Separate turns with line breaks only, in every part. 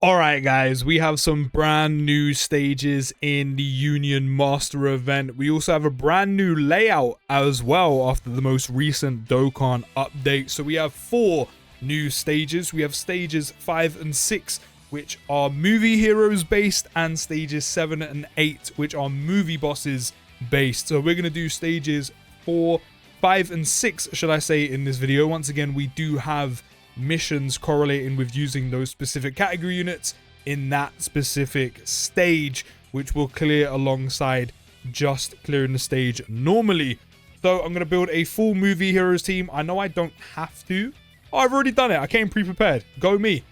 Alright guys, we have some brand new stages in the Union Master event. We also have a brand new layout as well after the most recent Dokkan update. So we have 4 new stages. We have stages 5 and 6, which are movie heroes based, and stages 7 and 8, which are movie bosses based. So we're going to do stages 4, 5 and 6, should I say, in this video. Once again, we do have missions correlating with using those specific category units in that specific stage, which will clear alongside just clearing the stage normally. So I'm going to build a full movie heroes team. I know I don't have to. Oh, I've already done it. I came pre-prepared. Go me.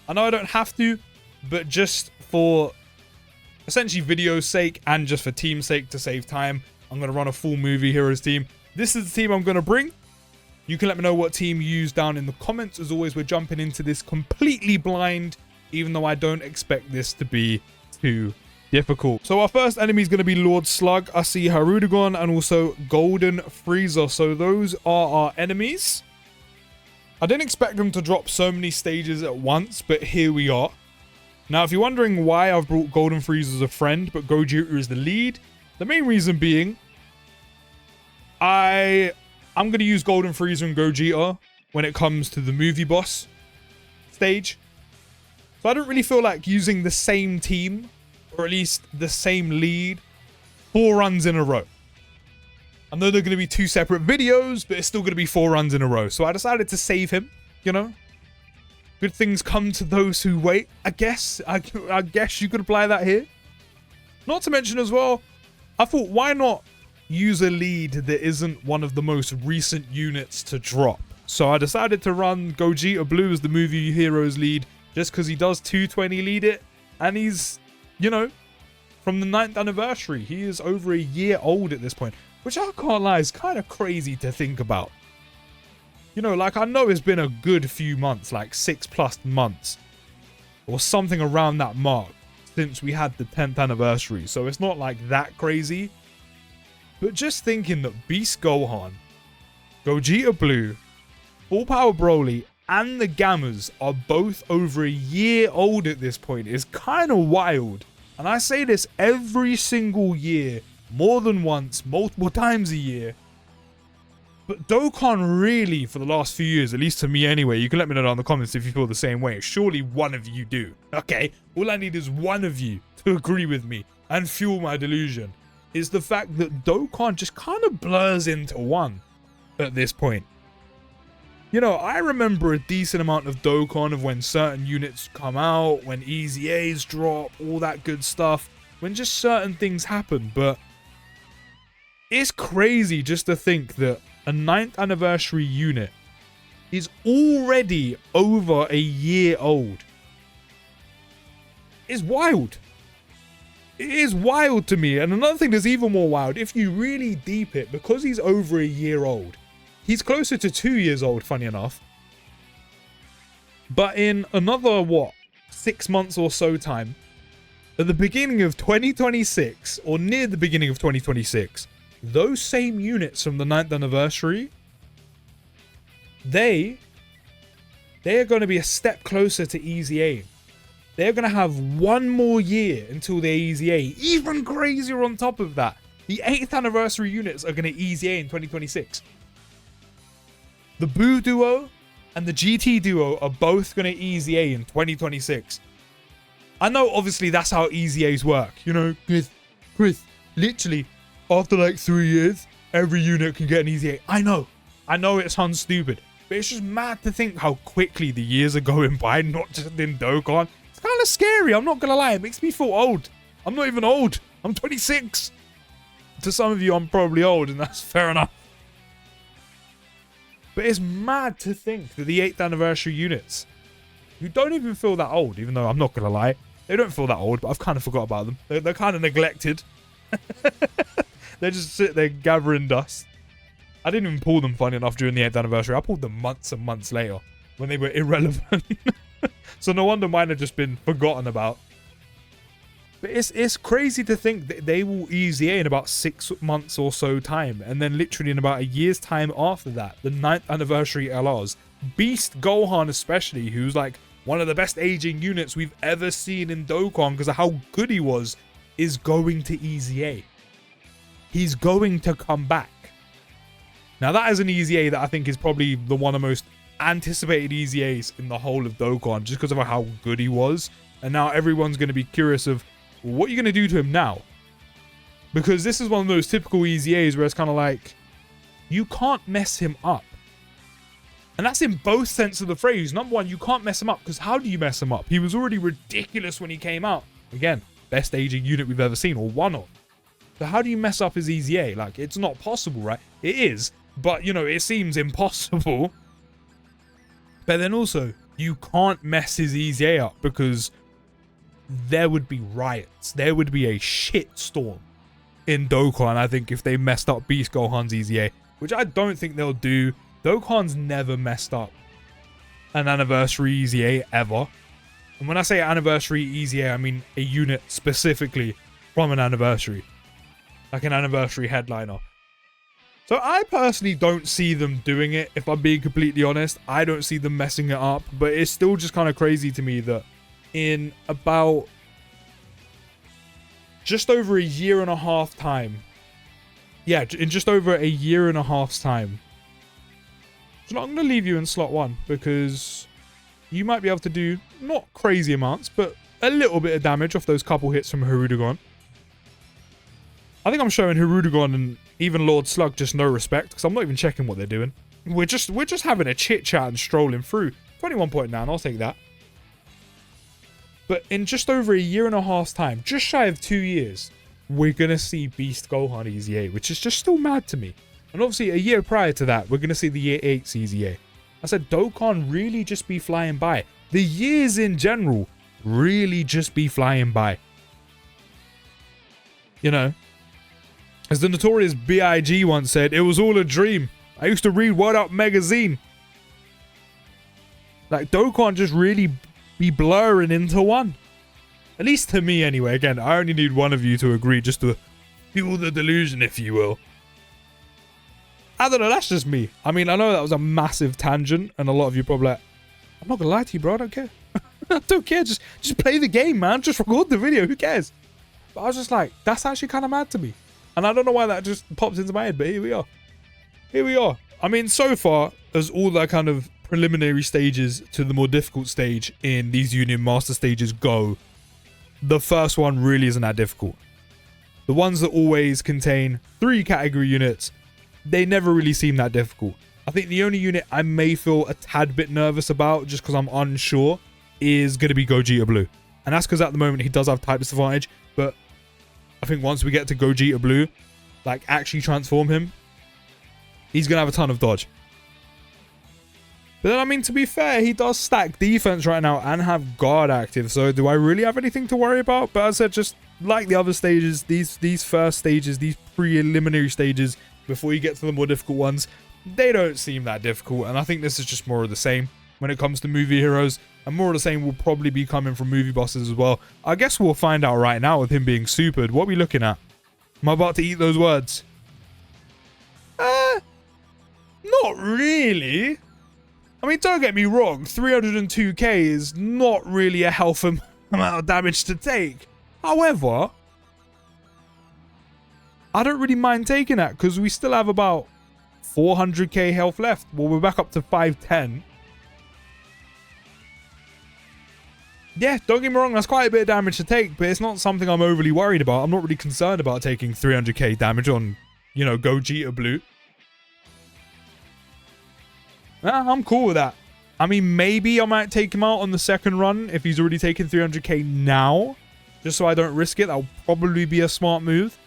I know I don't have to, but just for essentially video's sake and just for team's sake to save time, I'm going to run a full movie heroes team. This is the team I'm going to bring. You can let me know what team you use down in the comments. As always, we're jumping into this completely blind, even though I don't expect this to be too difficult. So our first enemy is going to be Lord Slug. I see Harudagon and also Golden Frieza. So those are our enemies. I didn't expect them to drop so many stages at once, but here we are. Now, if you're wondering why I've brought Golden Frieza as a friend, but Gogeta is the lead, the main reason being I'm going to use Golden Frieza and Gogeta when it comes to the movie boss stage. So I don't really feel like using the same team, or at least the same lead, 4 runs in a row. I know they're going to be 2 separate videos, but it's still going to be 4 runs in a row. So I decided to save him, you know. Good things come to those who wait, I guess. I guess you could apply that here. Not to mention as well, I thought, why not use a lead that isn't one of the most recent units to drop? So I decided to run Gogeta Blue as the movie heroes lead, just because he does 220 lead it, and he's, you know, from the 9th anniversary. He is over a year old at this point, which I can't lie is kind of crazy to think about. You know, like, I know it's been a good few months, like 6+ months or something around that mark since we had the 10th anniversary, so it's not like that crazy. But just thinking that Beast Gohan, Gogeta Blue, Full Power Broly, and the Gammas are both over a year old at this point is kind of wild. And I say this every single year, more than once, multiple times a year. But Dokkan really, for the last few years, at least to me anyway, you can let me know down in the comments if you feel the same way. Surely one of you do. Okay, all I need is one of you to agree with me and fuel my delusion. Is the fact that Dokkan just kind of blurs into one at this point. You know, I remember a decent amount of Dokkan of when certain units come out, when Easy A's drop, all that good stuff, when just certain things happen, but it's crazy just to think that a 9th anniversary unit is already over a year old. It's wild. It is wild to me. And another thing that's even more wild, if you really deep it, because he's over a year old, he's closer to 2 years old, funny enough. But in another, what, 6 months or so time, at the beginning of 2026, or near the beginning of 2026, those same units from the 9th anniversary, they are going to be a step closer to Easy A. They're going to have 1 more year until they're Easy A. Even crazier on top of that, the 8th anniversary units are going to Easy A in 2026. The Boo Duo and the GT Duo are both going to Easy A in 2026. I know, obviously, that's how Easy A's work. You know, Chris, literally, after like 3 years, every unit can get an Easy A. I know it sounds stupid, but it's just mad to think how quickly the years are going by, not just in Dokkan. Kind of scary, I'm not gonna lie. It makes me feel old. I'm not even old. I'm 26. To some of you, I'm probably old, and that's fair enough. But it's mad to think that the 8th anniversary units, who don't even feel that old, even though I'm not gonna lie, they don't feel that old, but I've kind of forgot about them. They're kind of neglected. They just sit there gathering dust. I didn't even pull them, funny enough, during the 8th anniversary. I pulled them months and months later when they were irrelevant. So no wonder mine have just been forgotten about. But it's crazy to think that they will Easy A in about 6 months or so time. And then literally in about a year's time after that, the 9th anniversary LRs, Beast Gohan especially, who's like one of the best aging units we've ever seen in Dokkan because of how good he was, is going to EZA. He's going to come back. Now, that is an EZA that I think is probably the one of the most anticipated EZAs in the whole of Dokkan, just because of how good he was. And now everyone's going to be curious of, well, what are you going to do to him now? Because this is one of those typical EZAs where it's kind of like, you can't mess him up. And that's in both sense of the phrase. Number one, you can't mess him up, because how do you mess him up? He was already ridiculous when he came out. Again, best aging unit we've ever seen, or one of. So how do you mess up his EZA? Like, it's not possible, right? It is, but, you know, it seems impossible. But then also, you can't mess his EZA up, because there would be riots. There would be a shitstorm in Dokkan, I think, if they messed up Beast Gohan's EZA, which I don't think they'll do. Dokkan's never messed up an anniversary EZA ever. And when I say anniversary EZA, I mean a unit specifically from an anniversary. Like an anniversary headliner. So I personally don't see them doing it, if I'm being completely honest. I don't see them messing it up. But it's still just kind of crazy to me that in about just over a year and a half time. Yeah, in just over a year and a half's time. So I'm going to leave you in slot 1 because you might be able to do not crazy amounts, but a little bit of damage off those couple hits from Hirudegon. I think I'm showing Hirudegon and even Lord Slug just no respect because I'm not even checking what they're doing. We're just having a chit chat and strolling through. 21.9, I'll take that. But in just over a year and a half's time, just shy of 2 years, we're going to see Beast Gohan EZA, which is just still mad to me. And obviously, a year prior to that, we're going to see the year 8 EZA. I said, Dokkan really just be flying by. The years in general really just be flying by. You know, as the notorious B.I.G. once said, it was all a dream. I used to read What Up magazine. Like, Dokkan just really be blurring into one. At least to me, anyway. Again, I only need one of you to agree just to fuel the delusion, if you will. I don't know, that's just me. I mean, I know that was a massive tangent, and a lot of you probably like, I'm not gonna lie to you, bro, I don't care. I don't care, just play the game, man. Just record the video, who cares? But I was just like, that's actually kind of mad to me. And I don't know why that just pops into my head, but here we are. Here we are. I mean, so far, as all that kind of preliminary stages to the more difficult stage in these Union Master stages go, the first one really isn't that difficult. The ones that always contain 3 category units, they never really seem that difficult. I think the only unit I may feel a tad bit nervous about, just because I'm unsure, is going to be Gogeta Blue. And that's because at the moment he does have type disadvantage, but I think once we get to Gogeta Blue, like actually transform him, he's going to have a ton of dodge. But then, I mean, to be fair, he does stack defense right now and have guard active, so do I really have anything to worry about? But as I said, just like the other stages, these first stages, these preliminary stages, before you get to the more difficult ones, they don't seem that difficult, and I think this is just more of the same when it comes to movie heroes, and more of the same will probably be coming from movie bosses as well. I guess we'll find out right now with him being supered. What are we looking at? Am I about to eat those words? Not really. I mean, don't get me wrong, 302k is not really a healthy amount of damage to take. However, I don't really mind taking that because we still have about 400k health left. Well, we're back up to 510. Yeah, don't get me wrong, that's quite a bit of damage to take, but it's not something I'm overly worried about. I'm not really concerned about taking 300k damage on, you know, Gogeta Blue. I'm cool with that. I mean, maybe I might take him out on the second run if he's already taken 300k now, just so I don't risk it. That'll probably be a smart move.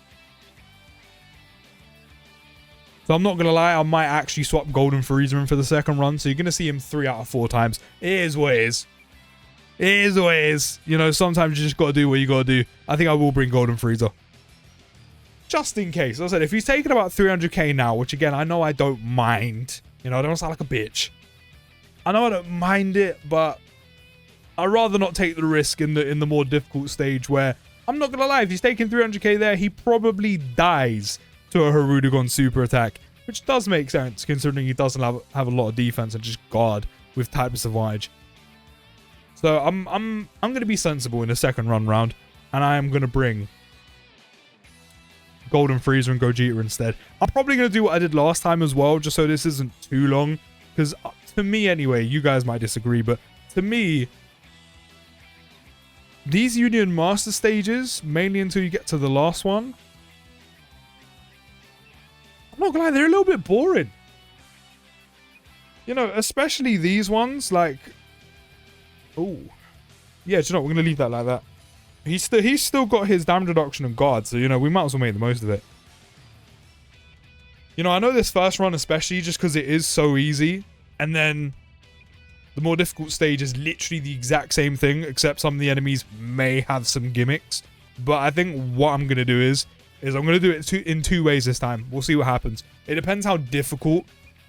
So I'm not going to lie, I might actually swap Golden Frieza in for the second run. So you're going to see him 3 out of 4 times. It is what it is. It is what it is. You know, sometimes you just got to do what you got to do. I think I will bring Golden Frieza. Just in case. As I said, if he's taking about 300k now, which again, I know I don't mind. You know, I don't sound like a bitch. I know I don't mind it, but I'd rather not take the risk in the more difficult stage where, I'm not going to lie, if he's taking 300k there, he probably dies to a Hirudegon super attack, which does make sense considering he doesn't have a lot of defense and just guard with type disadvantage. So I'm going to be sensible in the second run round, and I am going to bring Golden Frieza and Gogeta instead. I'm probably going to do what I did last time as well, just so this isn't too long. Because to me anyway, you guys might disagree, but to me, these Union Master stages, mainly until you get to the last one, I'm not gonna lie, they're a little bit boring. You know, especially these ones, like... Oh. Yeah, do you know what? We're gonna leave that like that. He's still got his damage reduction and guard, so, you know, we might as well make the most of it. You know, I know this first run especially just because it is so easy, and then the more difficult stage is literally the exact same thing, except some of the enemies may have some gimmicks. But I think what I'm going to do is I'm going to do it in two ways this time. We'll see what happens. It depends how difficult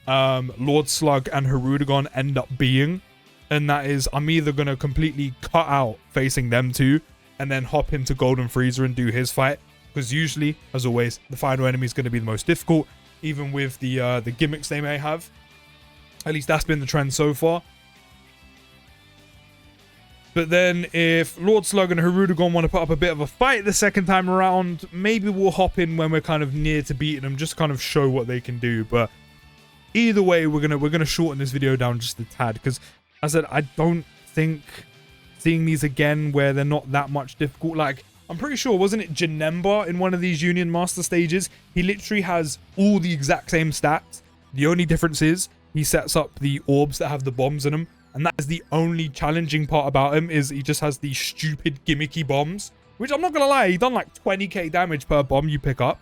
Lord Slug and Hirudegon end up being. And that is, I'm either going to completely cut out facing them two, and then hop into Golden Frieza and do his fight. Because usually, as always, the final enemy is going to be the most difficult, even with the gimmicks they may have. At least that's been the trend so far. But then if Lord Slug and Hirudegon want to put up a bit of a fight the second time around, maybe we'll hop in when we're kind of near to beating them, just to kind of show what they can do. But either way, we're gonna shorten this video down just a tad, because as I said, I don't think seeing these again where they're not that much difficult. Like, I'm pretty sure, wasn't it Janemba in one of these Union Master stages? He literally has all the exact same stats. The only difference is he sets up the orbs that have the bombs in them. And that is the only challenging part about him, is he just has these stupid gimmicky bombs. Which, I'm not going to lie, he done like 20k damage per bomb you pick up.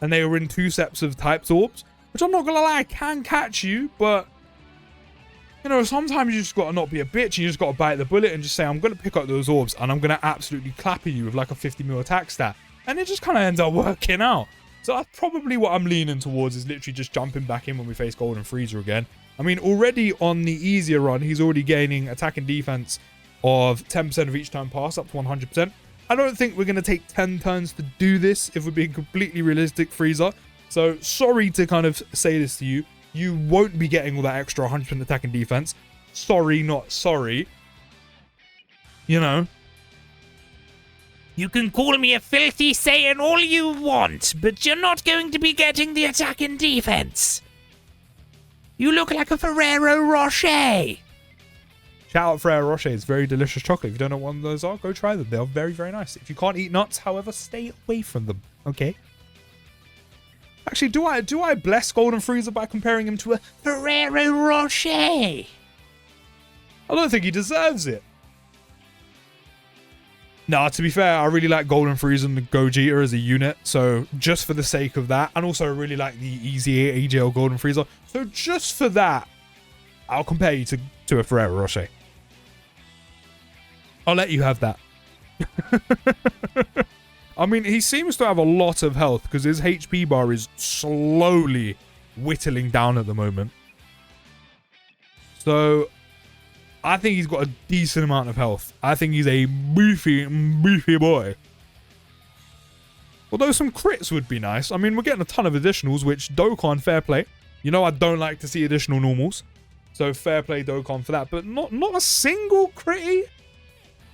And they were in 2 sets of types orbs. Which, I'm not going to lie, can catch you. But, you know, sometimes you just got to not be a bitch. And you just got to bite the bullet and just say, I'm going to pick up those orbs. And I'm going to absolutely clapper you with like a 50 mil attack stat. And it just kind of ends up working out. So that's probably what I'm leaning towards, is literally just jumping back in when we face Golden Frieza again. I mean, already on the easier run, he's already gaining attack and defense of 10% of each turn pass, up to 100%. I don't think we're going to take 10 turns to do this, if we're being completely realistic, Frieza. So, sorry to kind of say this to you. You won't be getting all that extra 100% attack and defense. Sorry, not sorry. You know.
You can call me a filthy Saiyan all you want, but you're not going to be getting the attack and defense. You look like a Ferrero Rocher.
Shout out Ferrero Rocher. It's very delicious chocolate. If you don't know what one of those are, go try them. They're very, very nice. If you can't eat nuts, however, stay away from them. Okay? Actually, do I bless Golden Frieza by comparing him to a
Ferrero Rocher?
I don't think he deserves it. Nah, to be fair, I really like Golden Frieza and Gogeta as a unit. So, just for the sake of that. And also, I really like the easy AGL Golden Frieza. So, just for that, I'll compare you to a Ferrero Rocher. I'll let you have that. I mean, he seems to have a lot of health, because his HP bar is slowly whittling down at the moment. So, I think he's got a decent amount of health. I think he's a beefy boy. Although some crits would be nice. I mean, we're getting a ton of additionals, which Dokkan, fair play. You know I don't like to see additional normals. So fair play Dokkan for that. But not a single critty?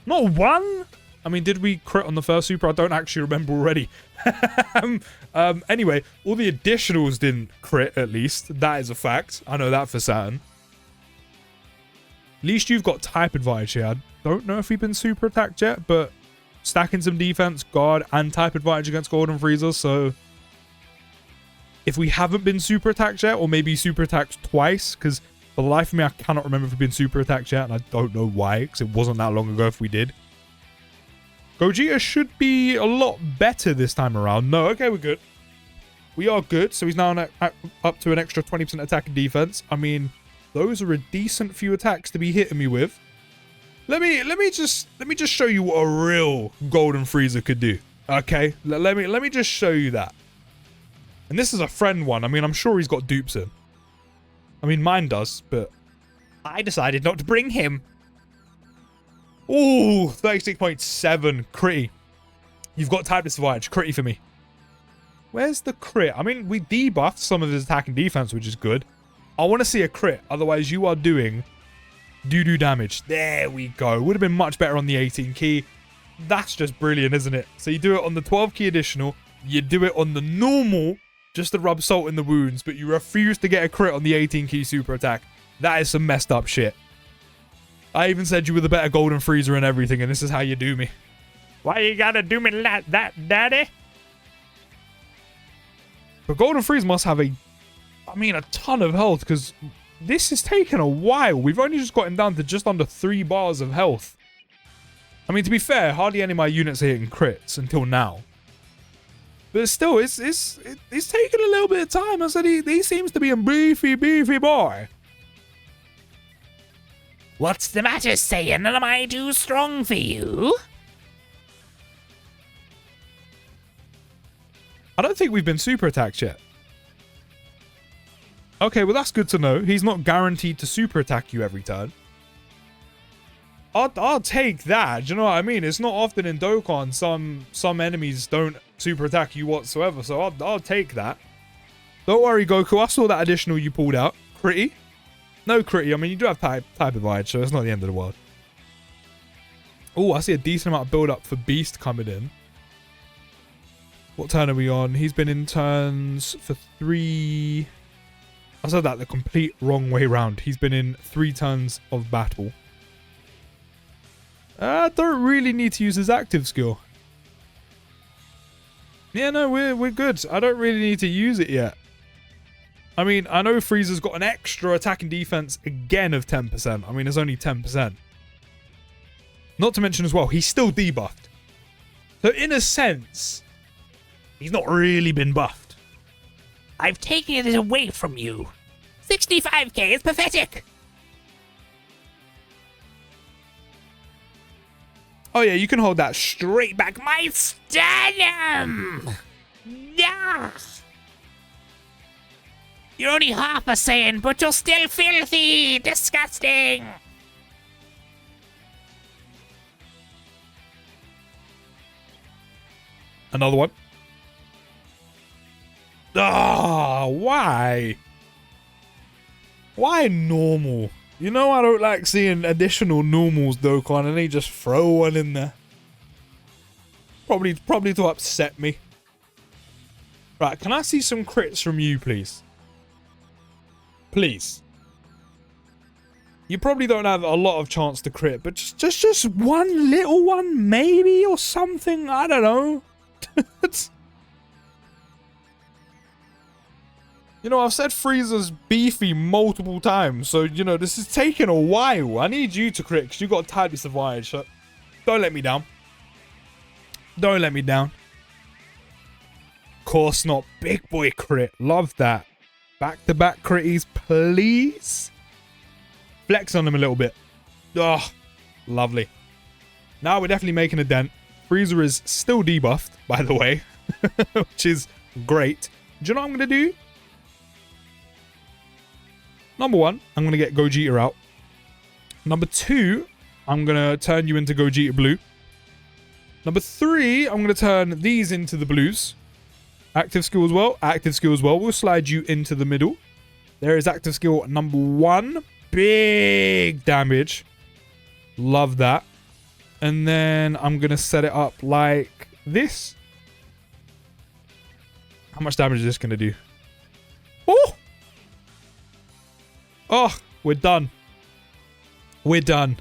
Not one? I mean, did we crit on the first super? I don't actually remember already. Anyway, all the additionals didn't crit, at least. That is a fact. I know that for certain. At least you've got type advantage here. I don't know if we've been super attacked yet, but stacking some defense, guard, and type advantage against Golden Frieza. So if we haven't been super attacked yet, or maybe super attacked twice, because for the life of me, I cannot remember if we've been super attacked yet, and I don't know why, because it wasn't that long ago if we did. Gogeta should be a lot better this time around. No, okay, we're good. We are good. So he's now up to an extra 20% attack and defense. I mean, those are a decent few attacks to be hitting me with. Let me just show you what a real Golden Frieza could do. Okay, let me just show you that. And this is a friend one. I mean, I'm sure he's got dupes in. I mean, mine does, but I decided not to bring him. Ooh, 36.7 critty. You've got type disadvantage. Critty for me. Where's the crit? I mean, we debuffed some of his attack and defense, which is good. I want to see a crit. Otherwise, you are doing do damage. There we go. Would have been much better on the 18 key. That's just brilliant, isn't it? So you do it on the 12 key additional. You do it on the normal, just to rub salt in the wounds, but you refuse to get a crit on the 18 key super attack. That is some messed up shit. I even said you were the better Golden Freezer and everything, and this is how you do me.
Why you gotta do me like that, daddy?
But Golden Freezer must have a ton of health, because this has taken a while. We've only just got him down to just under 3 bars of health. I mean, to be fair, hardly any of my units are hitting crits until now. But still, it's taken a little bit of time. I said he seems to be a beefy boy.
What's the matter, Saiyan? Am I too strong for you?
I don't think we've been super attacked yet. Okay, well that's good to know. He's not guaranteed to super attack you every turn. I'll take that. Do you know what I mean? It's not often in Dokkan some enemies don't super attack you whatsoever, so I'll take that. Don't worry, Goku. I saw that additional you pulled out. Critty. No critty. I mean, you do have type divide, so it's not the end of the world. Oh, I see a decent amount of build up for Beast coming in. What turn are we on? He's been in turns for 3. I said that the complete wrong way round. He's been in 3 turns of battle. I don't really need to use his active skill. Yeah, no, we're good. I don't really need to use it yet. I mean, I know Frieza's got an extra attack and defense again of 10%. I mean, it's only 10%. Not to mention as well, he's still debuffed. So in a sense, he's not really been buffed.
I've taken it away from you. 65k is pathetic.
Oh yeah, you can hold that straight back.
My sternum! Yeah. You're only half a Saiyan, but you're still filthy! Disgusting!
Another one. Ah, why? Why normal? You know I don't like seeing additional normals, Dokkan, and they just throw one in there. Probably to upset me. Right, can I see some crits from you, please? Please. You probably don't have a lot of chance to crit, but just one little one, maybe, or something. I don't know. You know, I've said Frieza's beefy multiple times, so, you know, this is taking a while. I need you to crit, because you've got a tightly survived, so don't let me down. Don't let me down. Course not. Big boy crit. Love that. Back-to-back critties, please. Flex on them a little bit. Oh, lovely. Now we're definitely making a dent. Frieza is still debuffed, by the way, which is great. Do you know what I'm going to do? Number 1, I'm going to get Gogeta out. Number 2, I'm going to turn you into Gogeta Blue. Number 3, I'm going to turn these into the blues. Active skill as well. Active skill as well. We'll slide you into the middle. There is active skill number 1. Big damage. Love that. And then I'm going to set it up like this. How much damage is this going to do? Oh! Oh, we're done. We're done.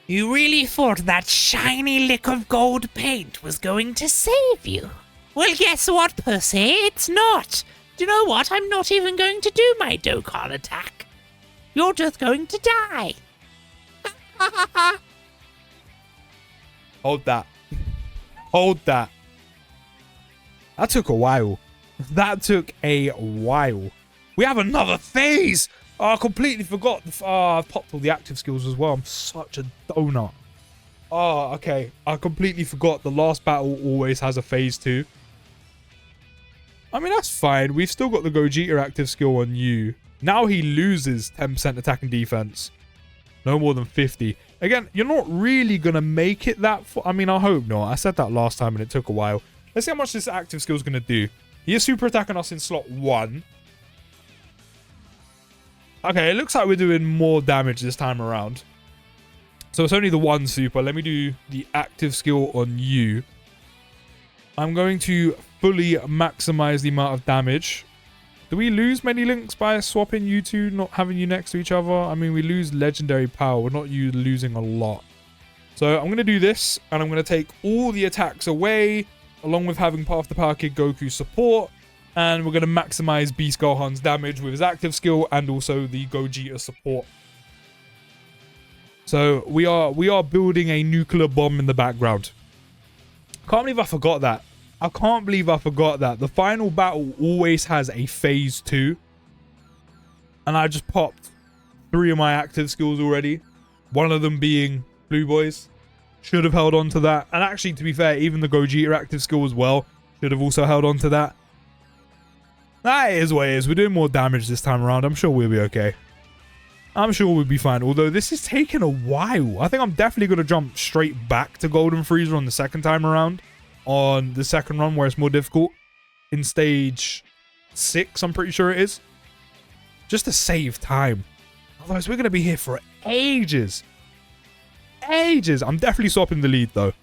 You really thought that shiny lick of gold paint was going to save you? Well, guess what, Pussy? It's not. Do you know what? I'm not even going to do my Dokkan attack. You're just going to die.
Hold that. Hold that. That took a while. That took a while. We have another phase. Oh, I completely forgot. Oh, I've popped all the active skills as well. I'm such a donut. Oh, okay. I completely forgot the last battle always has a phase 2. I mean, that's fine. We've still got the Gogeta active skill on you. Now he loses 10% attack and defense. No more than 50. Again, you're not really going to make it that far. I mean, I hope not. I said that last time and it took a while. Let's see how much this active skill is going to do. He is super attacking us in slot 1. Okay, it looks like we're doing more damage this time around. So it's only the one super. Let me do the active skill on you. I'm going to fully maximize the amount of damage. Do we lose many links by swapping you two, not having you next to each other? I mean, we lose legendary power. We're not losing a lot. So I'm going to do this, and I'm going to take all the attacks away, along with having Path to Power Kid Goku support. And we're going to maximize Beast Gohan's damage with his active skill and also the Gogeta support. So we are building a nuclear bomb in the background. Can't believe I forgot that. I can't believe I forgot that. The final battle always has a phase 2. And I just popped 3 of my active skills already. One of them being Blue Boys. Should have held on to that. And actually, to be fair, even the Gogeta active skill as well should have also held on to that. That is what it is. We're doing more damage this time around. I'm sure we'll be okay. I'm sure we'll be fine. Although this is taking a while. I think I'm definitely going to jump straight back to Golden Frieza on the second time around. On the second run where it's more difficult. In stage 6, I'm pretty sure it is. Just to save time. Otherwise, we're going to be here for ages. Ages. I'm definitely swapping the lead, though.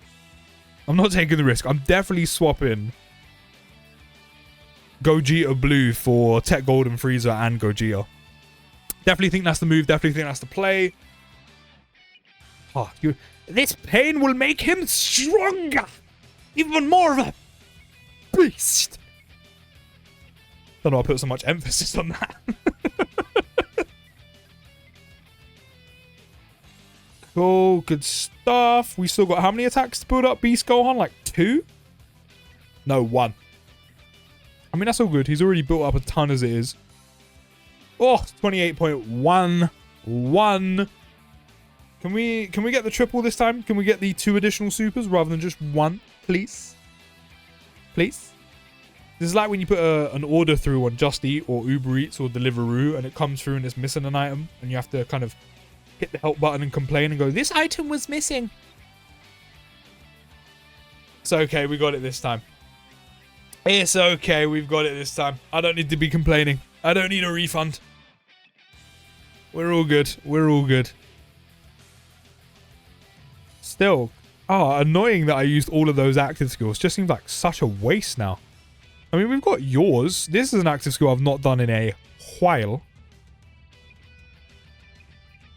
I'm not taking the risk. I'm definitely swapping Gogeta Blue for Tech Golden Frieza and Gogeta. Definitely think that's the move. Definitely think that's the play. Oh, this pain will make him stronger. Even more of a beast. Don't know why I put so much emphasis on that. Cool. Good stuff. We still got how many attacks to build up Beast Gohan? Like 2? No, 1. I mean, that's all good. He's already built up a ton as it is. Oh, 28.11. Can we get the triple this time? Can we get the 2 additional supers rather than just 1, please? Please? This is like when you put an order through on Just Eat or Uber Eats or Deliveroo and it comes through and it's missing an item and you have to kind of hit the help button and complain and go, this item was missing. It's okay. We got it this time. It's okay, we've got it this time. I don't need to be complaining. I don't need a refund. We're all good. We're all good. Still, annoying that I used all of those active skills. Just seems like such a waste now. I mean, we've got yours. This is an active skill I've not done in a while.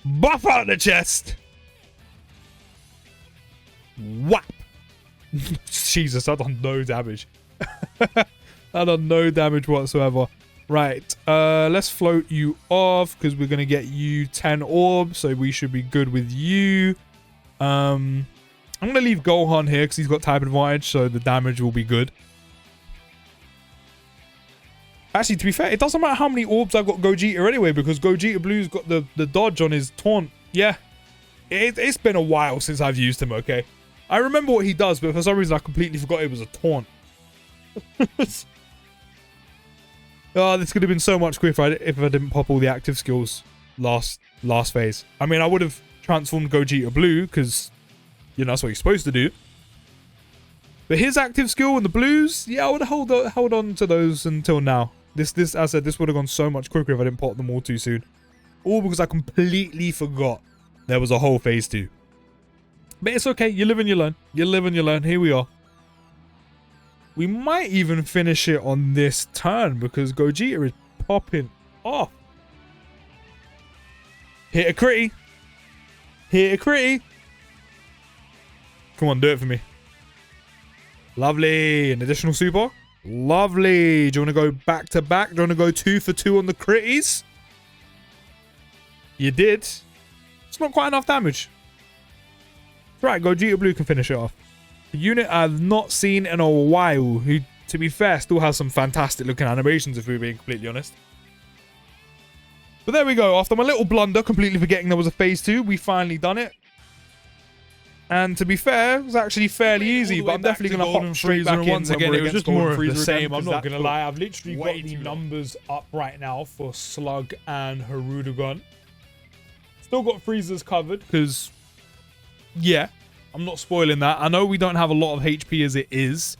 Buff out the chest! Whap! Jesus, I've done no damage. I've done no damage whatsoever. Right, let's float you off because we're going to get you 10 orbs, so we should be good with you. I'm going to leave Gohan here because he's got type advantage, so the damage will be good. Actually, to be fair, it doesn't matter how many orbs I've got Gogeta anyway, because Gogeta Blue's got the dodge on his taunt. Yeah, it's been a while since I've used him, okay? I remember what he does, but for some reason I completely forgot it was a taunt. Oh, this could have been so much quicker if I didn't pop all the active skills last phase. I mean, I would have transformed Gogeta Blue, because, you know, that's what you're supposed to do. But his active skill and the blues, yeah, I would have held on to those until now. This, as I said, this would have gone so much quicker if I didn't pop them all too soon. All because I completely forgot there was a whole phase 2. But it's okay. You live and you learn. You live and you learn. Here we are. We might even finish it on this turn because Gogeta is popping off. Hit a critty. Hit a critty. Come on, do it for me. Lovely. An additional super. Lovely. Do you want to go back to back? Do you want to go 2 for 2 on the critties? You did. It's not quite enough damage. It's right. Gogeta Blue can finish it off. A unit I've not seen in a while, who, to be fair, still has some fantastic looking animations, if we're being completely honest. But there we go. After my little blunder, completely forgetting there was a phase 2, we finally done it. And to be fair, it was actually fairly easy, but I'm definitely going to hop straight back in. Once again, it was just more of the same. I'm not going to lie. I've literally got the numbers up right now for Slug and Harudagon. Still got Frieza's covered, because, yeah, I'm not spoiling that. I know we don't have a lot of HP as it is.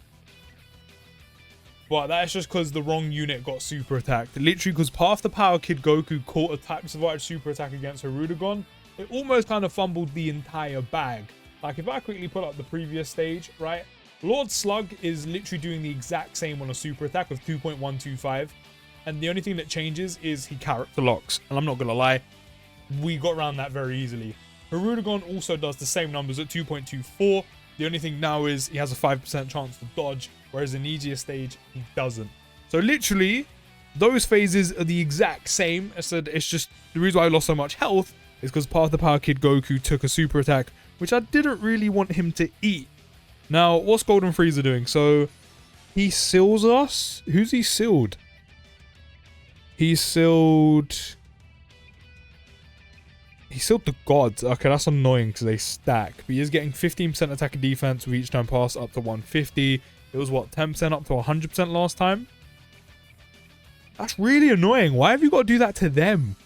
But that's just because the wrong unit got super attacked. Literally, because Path to Power Kid Goku caught a type survived super attack against Hirudegon, it almost kind of fumbled the entire bag. Like, if I quickly pull up the previous stage, right? Lord Slug is literally doing the exact same on a super attack of 2.125. And the only thing that changes is he character locks. And I'm not going to lie, we got around that very easily. Hirudegon also does the same numbers at 2.24. The only thing now is he has a 5% chance to dodge, whereas in easier stage, he doesn't. So literally, those phases are the exact same. I said it's just the reason why I lost so much health is because Path to Power Kid Goku took a super attack, which I didn't really want him to eat. Now, what's Golden Frieza doing? So, he seals us. Who's he sealed? He sealed the gods. Okay, that's annoying because they stack. But he is getting 15% attack and defense with each time pass up to 150. It was, what, 10% up to 100% last time? That's really annoying. Why have you got to do that to them?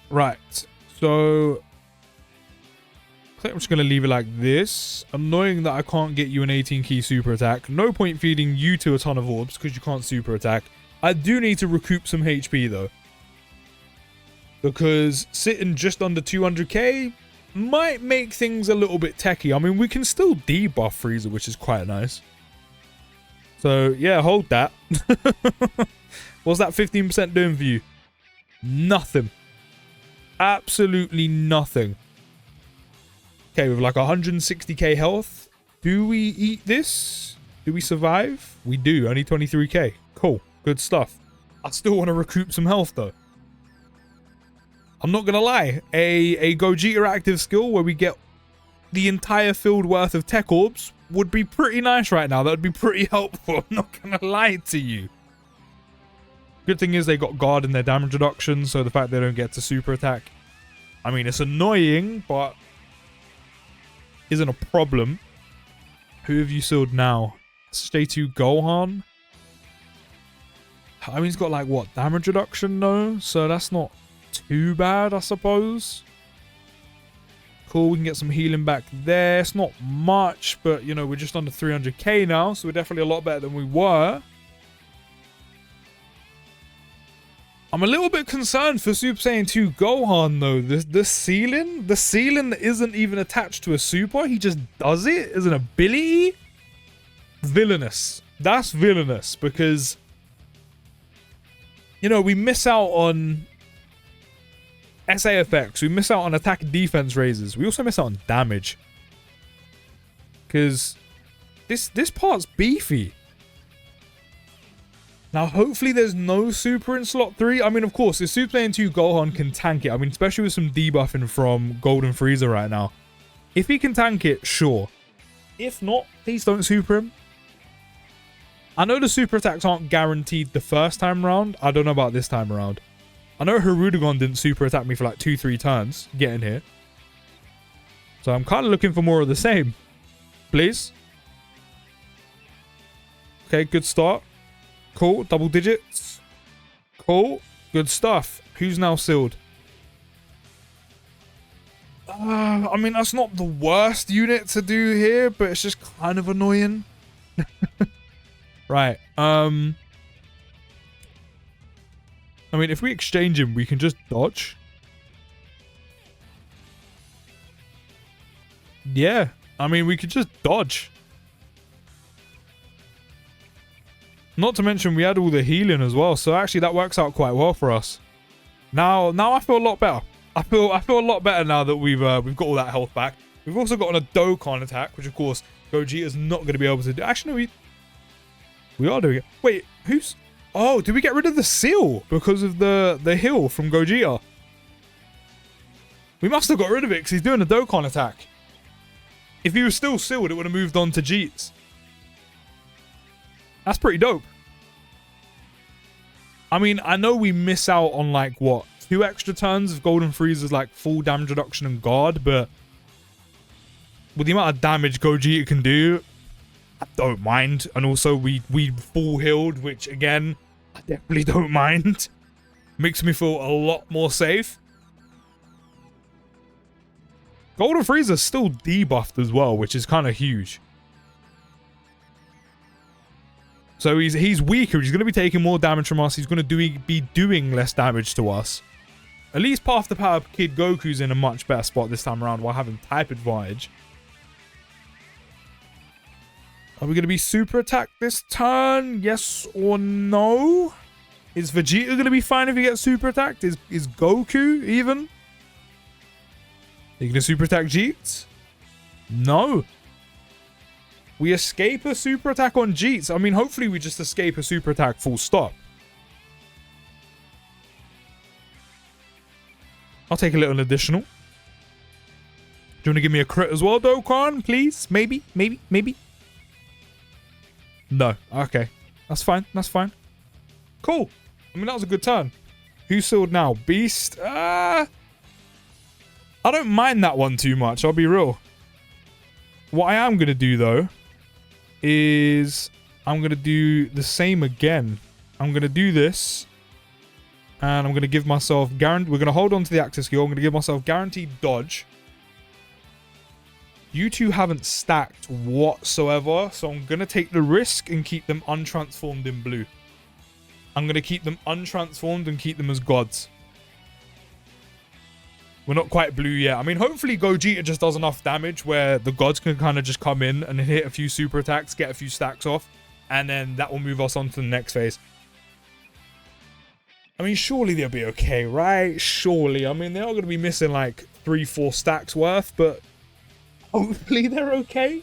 Right. So, I think I'm just going to leave it like this. Annoying that I can't get you an 18 key super attack. No point feeding you to a ton of orbs because you can't super attack. I do need to recoup some HP though. Because sitting just under 200k might make things a little bit techie. I mean, we can still debuff Frieza, which is quite nice. So, yeah, hold that. What's that 15% doing for you? Nothing. Absolutely nothing. Okay, with like 160k health, do we eat this? Do we survive? We do, only 23k. Cool, good stuff. I still want to recoup some health though. I'm not gonna lie, a Gogeta active skill where we get the entire field worth of tech orbs would be pretty nice right now. That would be pretty helpful, I'm not gonna lie to you. Good thing is they got guard in their damage reduction, so the fact they don't get to super attack, I mean, it's annoying, but isn't a problem. Who have you sealed now? SJ2 Gohan? I mean, he's got like, what, damage reduction though? So that's not too bad, I suppose. Cool, we can get some healing back there. It's not much, but, you know, we're just under 300k now, so we're definitely a lot better than we were. I'm a little bit concerned for Super Saiyan 2 Gohan, though. The ceiling that isn't even attached to a super, he just does it as an ability? Villainous. That's villainous, because, you know, we miss out on SA effects. We miss out on attack and defense raises. We also miss out on damage. Because this part's beefy. Now, hopefully there's no super in slot 3. I mean, of course, if Super Saiyan 2 Gohan can tank it, I mean, especially with some debuffing from Golden Frieza right now. If he can tank it, sure. If not, please don't super him. I know the super attacks aren't guaranteed the first time around. I don't know about this time around. I know Hirudegon didn't super attack me for like 2-3 turns getting here. So I'm kind of looking for more of the same. Please. Okay, good start. Cool, double digits. Cool, good stuff. Who's now sealed? I mean, that's not the worst unit to do here, but it's just kind of annoying. Right, I mean, if we exchange him, we can just dodge. Yeah, I mean, we could just dodge. Not to mention we had all the healing as well, so actually that works out quite well for us. Now I feel a lot better. I feel a lot better now that we've got all that health back. We've also got a Dokkan attack, which of course Gogeta's not going to be able to do. Actually, no, we are doing it. Wait, who's? Oh, did we get rid of the seal because of the heal from Gogeta? We must have got rid of it because he's doing a Dokkan attack. If he was still sealed, it would have moved on to Jeets. That's pretty dope. I mean, I know we miss out on like, what, 2 extra turns of Golden Frieza's like full damage reduction and guard, but with the amount of damage Gogeta can do, I don't mind. And also we full healed, which again, I definitely don't mind. Makes me feel a lot more safe. Golden Frieza's still debuffed as well, which is kind of huge. So he's weaker. He's going to be taking more damage from us. He's going to be doing less damage to us. At least Path to Power Kid Goku's in a much better spot this time around while having type advantage. Are we going to be super attacked this turn? Yes or no? Is Vegeta going to be fine if he gets super attacked? Is Goku even? Are you going to super attack Jeets? No. We escape a super attack on Jeets. I mean, hopefully we just escape a super attack full stop. I'll take a little additional. Do you want to give me a crit as well, Dokkan? Please? Maybe? No. Okay. That's fine. Cool. I mean, that was a good turn. Who's sealed now? Beast? I don't mind that one too much. I'll be real. What I am going to do, though, is I'm going to do the same again. I'm going to do this. And I'm going to give myself... We're going to hold on to the active skill. I'm going to give myself guaranteed dodge. You two haven't stacked whatsoever. So I'm going to take the risk and keep them untransformed in blue. I'm going to keep them untransformed and keep them as gods. We're not quite blue yet. I mean, hopefully Gogeta just does enough damage where the gods can kind of just come in and hit a few super attacks, get a few stacks off, and then that will move us on to the next phase. I mean, surely they'll be okay, right? Surely. I mean, they're not going to be missing like 3-4 stacks worth, but hopefully they're okay.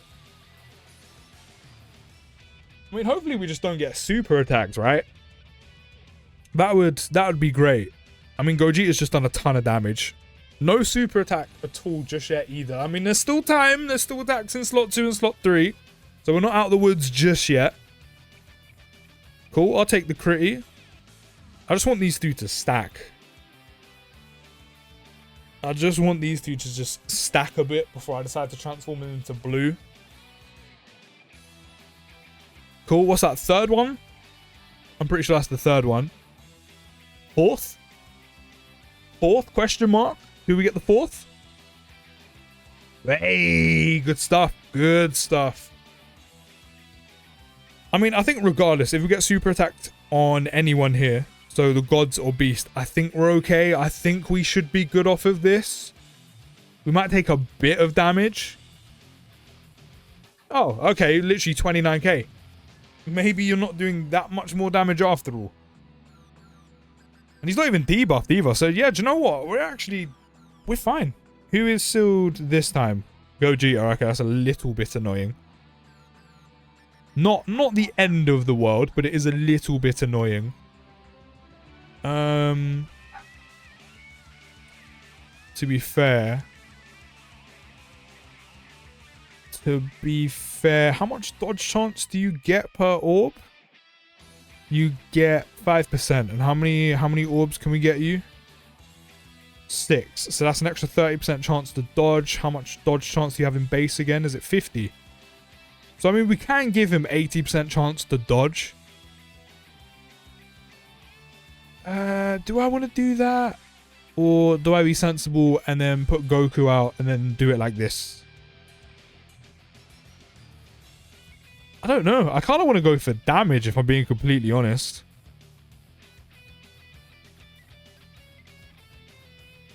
I mean, hopefully we just don't get super attacks, right? That would be great. I mean, Gogeta's just done a ton of damage. No super attack at all just yet either. I mean, there's still time. There's still attacks in slot 2 and slot 3. So we're not out of the woods just yet. Cool. I'll take the critty. I just want these two to stack. I just want these two to just stack a bit before I decide to transform them into blue. Cool. What's that? Third one? I'm pretty sure that's the third one. Fourth? Fourth? Question mark? Do we get the fourth? Hey, good stuff. Good stuff. I mean, I think regardless, if we get super attacked on anyone here, so the gods or beast, I think we're okay. I think we should be good off of this. We might take a bit of damage. Oh, okay. Literally 29k. Maybe you're not doing that much more damage after all. And he's not even debuffed either. So yeah, do you know what? We're fine. Who is sealed this time? Gogeta. Okay, that's a little bit annoying. Not the end of the world, but it is a little bit annoying. To be fair, how much dodge chance do you get per orb? You get 5%. And how many orbs can we get you? 6. So that's an extra 30% chance to dodge. How much dodge chance do you have in base again? Is it 50? So I mean, we can give him 80% chance to dodge. Do I want to do that? Or do I be sensible and then put Goku out and then do it like this? I don't know. I kind of want to go for damage if I'm being completely honest.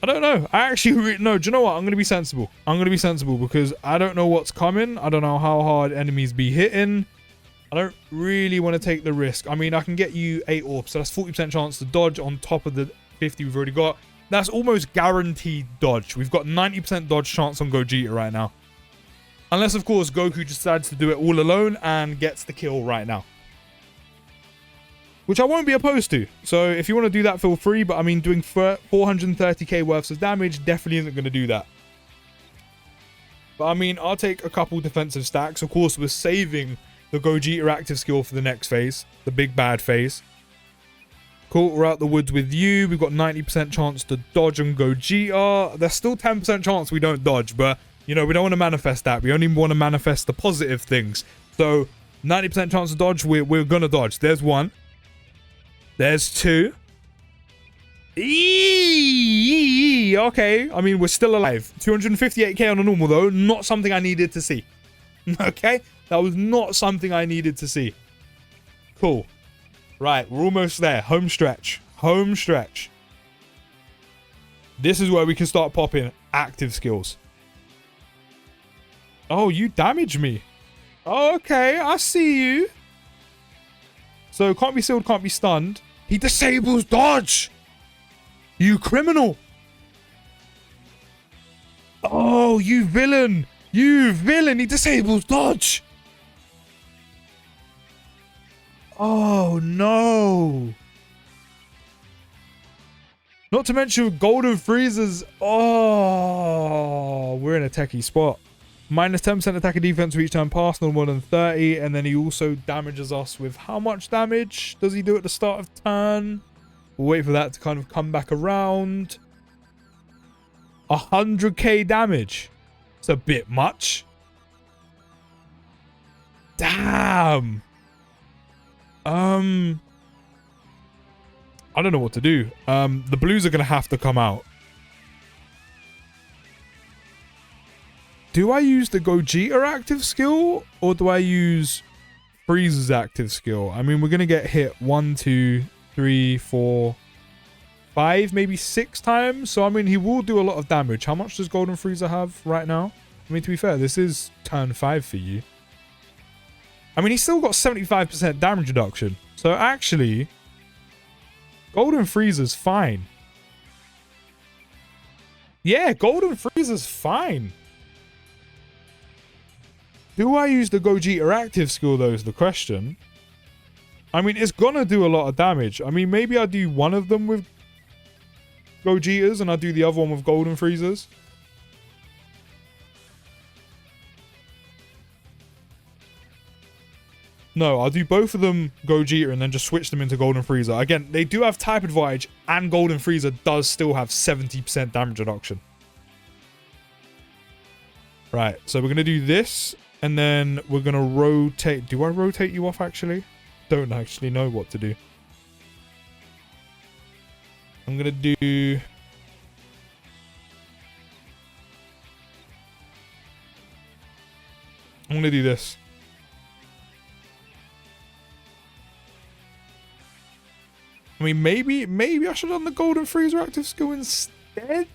I don't know. I actually... No, do you know what? I'm going to be sensible. I'm going to be sensible because I don't know what's coming. I don't know how hard enemies be hitting. I don't really want to take the risk. I mean, I can get you 8 orbs, so that's 40% chance to dodge on top of the 50 we've already got. That's almost guaranteed dodge. We've got 90% dodge chance on Gogeta right now. Unless, of course, Goku decides to do it all alone and gets the kill right now. Which I won't be opposed to. So if you want to do that, feel free. But I mean, doing 430k worth of damage definitely isn't going to do that. But I mean, I'll take a couple defensive stacks. Of course, we're saving the Gogeta active skill for the next phase. The big bad phase. Cool, we're out the woods with you. We've got 90% chance to dodge on Gogeta. There's still 10% chance we don't dodge. But, you know, we don't want to manifest that. We only want to manifest the positive things. So, 90% chance to dodge, we're going to dodge. There's 1. There's 2. Eee, okay. I mean, we're still alive. 258k on a normal, though. Not something I needed to see. Okay? That was not something I needed to see. Cool. Right, we're almost there. Home stretch. Home stretch. This is where we can start popping active skills. Oh, you damaged me. Okay, I see you. So, can't be sealed, can't be stunned. He disables dodge. You criminal. Oh, you villain. You villain. He disables dodge. Oh, no. Not to mention golden freezers. Oh, we're in a techie spot. Minus 10% attack and defense for each turn past, no more than 30. And then he also damages us with how much damage does he do at the start of turn? We'll wait for that to kind of come back around. 100k damage. It's a bit much. Damn. I don't know what to do. The blues are going to have to come out. Do I use the Gogeta active skill or do I use Frieza's active skill? I mean, we're going to get hit 1, 2, 3, 4, 5, maybe 6 times. So, I mean, he will do a lot of damage. How much does Golden Frieza have right now? I mean, to be fair, this is turn 5 for you. I mean, he's still got 75% damage reduction. So, actually, Golden Frieza's fine. Yeah, Golden Frieza's fine. Do I use the Gogeta active skill, though, is the question. I mean, it's gonna do a lot of damage. I mean, maybe I do one of them with Gogetas and I do the other one with Golden Freezers. No, I'll do both of them Gogeta and then just switch them into Golden Frieza. Again, they do have type advantage and Golden Frieza does still have 70% damage reduction. Right, so we're going to do this and then we're going to rotate. Do I rotate you off actually? Don't actually know what to do. I'm going to do... I'm going to do this. I mean, maybe I should have done the Golden Freezer active skill instead.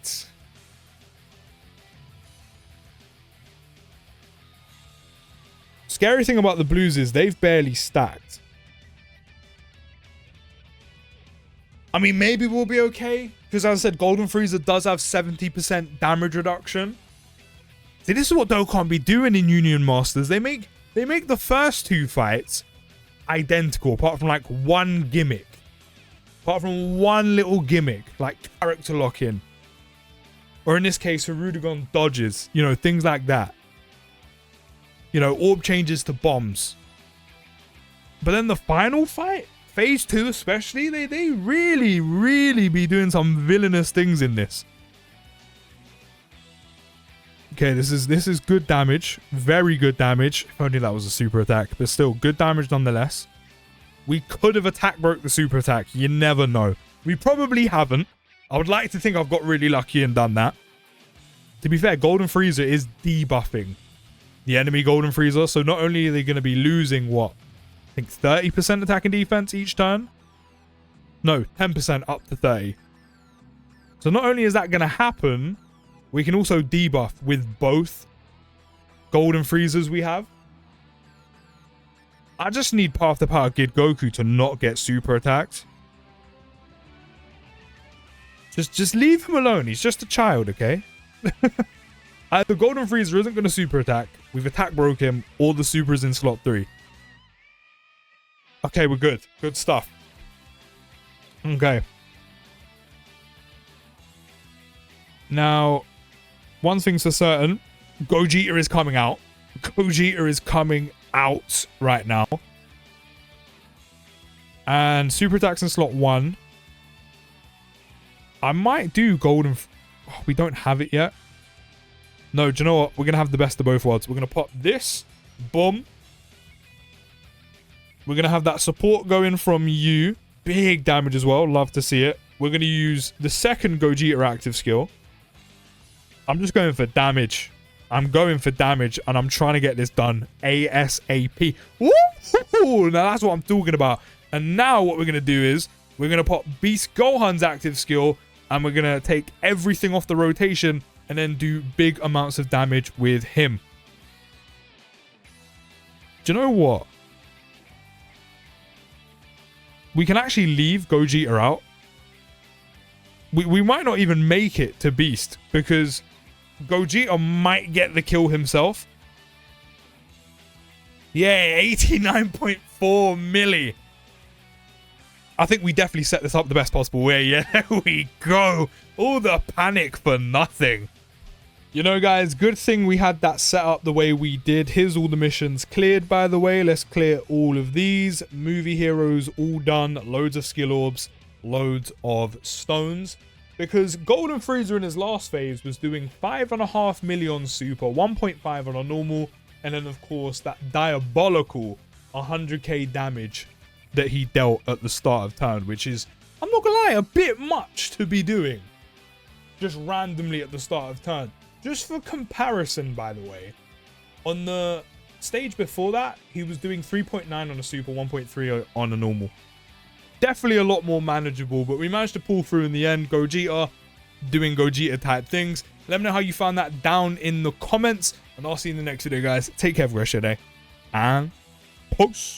Scary thing about the blues is they've barely stacked. I mean, maybe we'll be okay. Because as I said, Golden Freezer does have 70% damage reduction. See, this is what Dokkan be doing in Union Masters. They make the first 2 fights identical, apart from like one gimmick. Apart from one little gimmick, like character lock-in. Or in this case, Hirudegon dodges. You know, things like that. You know, orb changes to bombs. But then the final fight, phase 2 especially, they really, really be doing some villainous things in this. Okay, this is good damage. Very good damage. If only that was a super attack. But still, good damage nonetheless. We could have attack broke the super attack. You never know. We probably haven't. I would like to think I've got really lucky and done that. To be fair, Golden Freezer is debuffing the enemy Golden Freezer. So not only are they going to be losing, what? I think 30% attack and defense each turn. No, 10% up to 30. So not only is that going to happen, we can also debuff with both Golden Freezers we have. I just need Path to Power Kid Goku to not get super attacked. Just leave him alone. He's just a child, okay? Either Golden Freezer isn't going to super attack, we've attack broke him, or the super is in slot 3. Okay, we're good. Good stuff. Okay. Now, one thing's for certain. Gogeta is coming out. Gogeta is coming out right now. And super attacks in slot 1. I might do Golden... Oh, we don't have it yet. No, do you know what? We're going to have the best of both worlds. We're going to pop this. Boom. We're going to have that support going from you. Big damage as well. Love to see it. We're going to use the second Gogeta active skill. I'm just going for damage. I'm going for damage and I'm trying to get this done ASAP. Woo! Now that's what I'm talking about. And now what we're going to do is we're going to pop Beast Gohan's active skill and we're going to take everything off the rotation and then do big amounts of damage with him. Do you know what? We can actually leave Gogeta out. We might not even make it to Beast because Gogeta might get the kill himself. Yeah, 89.4 milli. I think we definitely set this up the best possible way. Yeah, there we go. All the panic for nothing. You know, guys, good thing we had that set up the way we did. Here's all the missions cleared, by the way. Let's clear all of these. Movie heroes all done. Loads of skill orbs. Loads of stones. Because Golden Frieza in his last phase was doing 5.5 million super, 1.5 on a normal, and then, of course, that diabolical 100k damage that he dealt at the start of turn, which is, I'm not gonna lie, a bit much to be doing. Just randomly at the start of turn. Just for comparison, by the way, on the stage before that, he was doing 3.9 on a super, 1.3 on a normal. Definitely a lot more manageable, but we managed to pull through in the end. Gogeta doing Gogeta type things. Let me know how you found that down in the comments, and I'll see you in the next video, guys. Take care for the rest of your day, and peace.